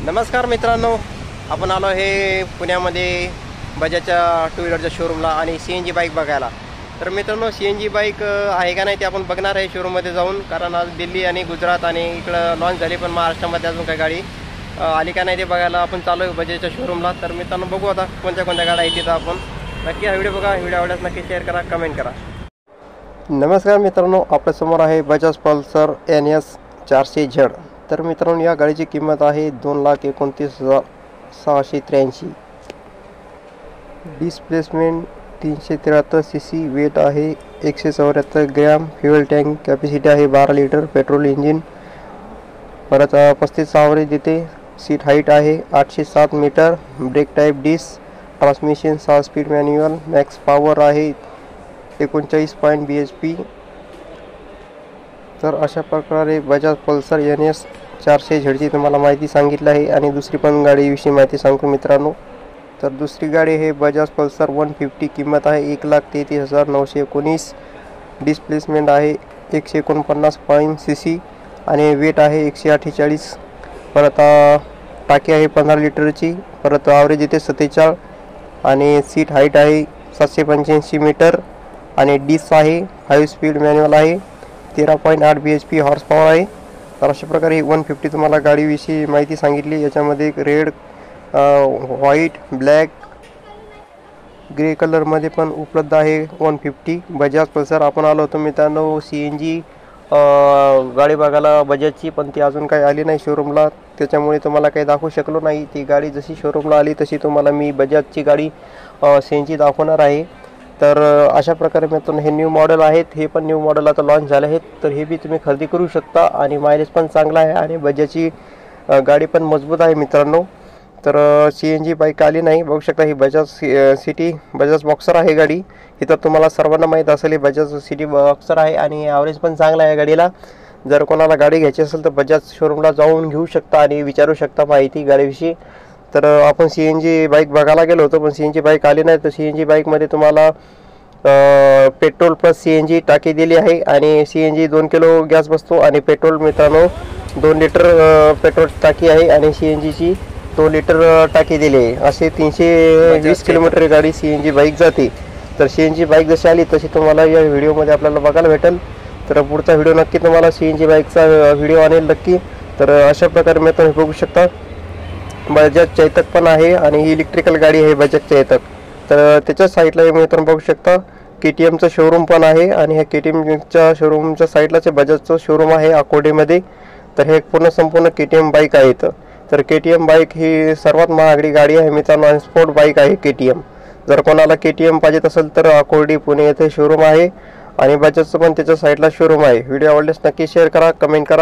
नमस्कार मित्रांनो, आपण आलो हे पुण्यामध्ये बजाजच्या टू व्हीलरच्या शोरूमला आणि CNG बाईक बघायला। तर मित्रांनो, CNG बाईक आहे का नाही ते आपण बघणार आहे शोरूममध्ये जाऊन, कारण आज दिल्ली आणि गुजरात आणि इकडं लॉन्च झाली, पण महाराष्ट्रामध्ये अजून काही गाडी आली का नाही ते बघायला आपण चालू आहे बजाजच्या शोरूमला। तर मित्रांनो, बघू आता कोणत्या कोणत्या गाड्या आहेत तिथं आपण। नक्की हा व्हिडिओ बघा, व्हिडिओ आवडल्यास नक्की शेअर करा, कमेंट करा। नमस्कार मित्रांनो, आपल्यासमोर आहे बजाज पल्सर NS 400Z। तर मित्रांनो, या गाडीची किंमत आहे 2,29,683। डिस्प्लेसमेंट 373 cc, वेट आहे 174 ग्रॅम, फ्युएल टँक कॅपॅसिटी आहे 12 लिटर, पेट्रोल इंजिन, परत 35 ॲव्हरेज देते। सीट हाईट आहे 807 metre, brake type disc, transmission 6 speed manual, max power आहे 39 bhp। तर अशा प्रकारे बजाज पल्सर NS 400Z तुम्हाला माहिती सांगितली आहे। आणि दुसरी पण गाडीविषयी माहिती सांगतो मित्रांनो। तर दुसरी गाडी आहे बजाज पल्सर 150, किंमत आहे 1,33,919। डिस्प्लेसमेंट आहे 149 cc आणि वेट आहे 148। परत टाकी आहे 15 लिटरची, परत ॲव्हरेज येते 47 आणि सीट हाईट आहे 785 मीटर आणि डिस्क आहे 5 स्पीड मॅन्युअल आहे, 13.8 bhp हॉर्स पॉवर आहे। तर अशा प्रकारे 150 तुम्हाला गाडीविषयी माहिती सांगितली। याच्यामध्ये रेड, व्हाईट, ब्लॅक, ग्रे कलरमध्ये पण उपलब्ध आहे 150 बजाज पल्सर। आपण आलो होतो मित्रांनो CNG गाडी बघायला बजाजची, पण ती अजून काही आली नाही शोरूमला, त्याच्यामुळे तुम्हाला काही दाखवू शकलो नाही। ती गाडी जशी शोरूमला आली तशी तुम्हाला मी बजाजची गाडी CNG दाखवणार आहे। तर अशा प्रकारे मित्रांनो, हे न्यू मॉडेल आहेत, हे पण न्यू मॉडेल आता लॉन्च झाले आहेत। तर हे बी तुम्ही खरेदी करू शकता आणि मायलेज पण चांगला आहे आणि बजाजची गाडी पण मजबूत आहे मित्रांनो। तर CNG बाईक आली नाही, बघू शकता ही बजाज सिटी बजाज बॉक्सर आहे गाडी। ही तर तुम्हाला सर्वांना माहीत असेल, ही बजाज सिटी बॉक्सर आहे आणि ॲव्हरेज पण चांगला आहे गाडीला। जर कोणाला गाडी घ्यायची असेल तर बजाज शोरूमला जाऊन घेऊ शकता आणि विचारू शकता माहिती गाडीविषयी। तर आपण CNG बाईक बघायला गेलो होतो, पण CNG बाईक आली नाही। तर CNG बाईकमध्ये तुम्हाला पेट्रोल प्लस CNG टाकी दिली आहे आणि CNG 2 किलो गॅस बसतो आणि पेट्रोल मित्रांनो 2 लिटर पेट्रोल टाकी आहे आणि CNGची 2 लिटर टाकी दिली आहे। असे 320 किलोमीटर गाडी CNG बाईक जाते। तर CNG बाईक जशी आली तशी तुम्हाला या व्हिडिओमध्ये आपल्याला बघायला भेटेल। तर पुढचा व्हिडिओ नक्की तुम्हाला CNG बाईकचा व्हिडिओ आणेल नक्की। तर अशा प्रकारे मी तुम्ही बघू शकता बजाज चैतक पण आहे आणि ही इलेक्ट्रिकल गाडी आहे बजाज चैतक। तर त्याच्या साईडला मी तर बघू शकता KTMचं शोरूम पण आहे आणि ह्या KTMच्या शोरूमच्या साईडलाच बजाजचं शोरूम आहे अकोलेमध्ये। तर हे पूर्ण संपूर्ण KTM बाईक आहेत। तर KTM बाईक ही सर्वात महागडी गाडी आहे मित्रांनो आणि स्पोर्ट बाईक आहे KTM। जर कोणाला KTM पाहिजे असेल तर अकोले पुणे येथे शोरूम आहे आणि बजाजचं पण त्याच्या साईडला शोरूम आहे। व्हिडिओ आवडल्यास नक्की शेअर करा, कमेंट करा।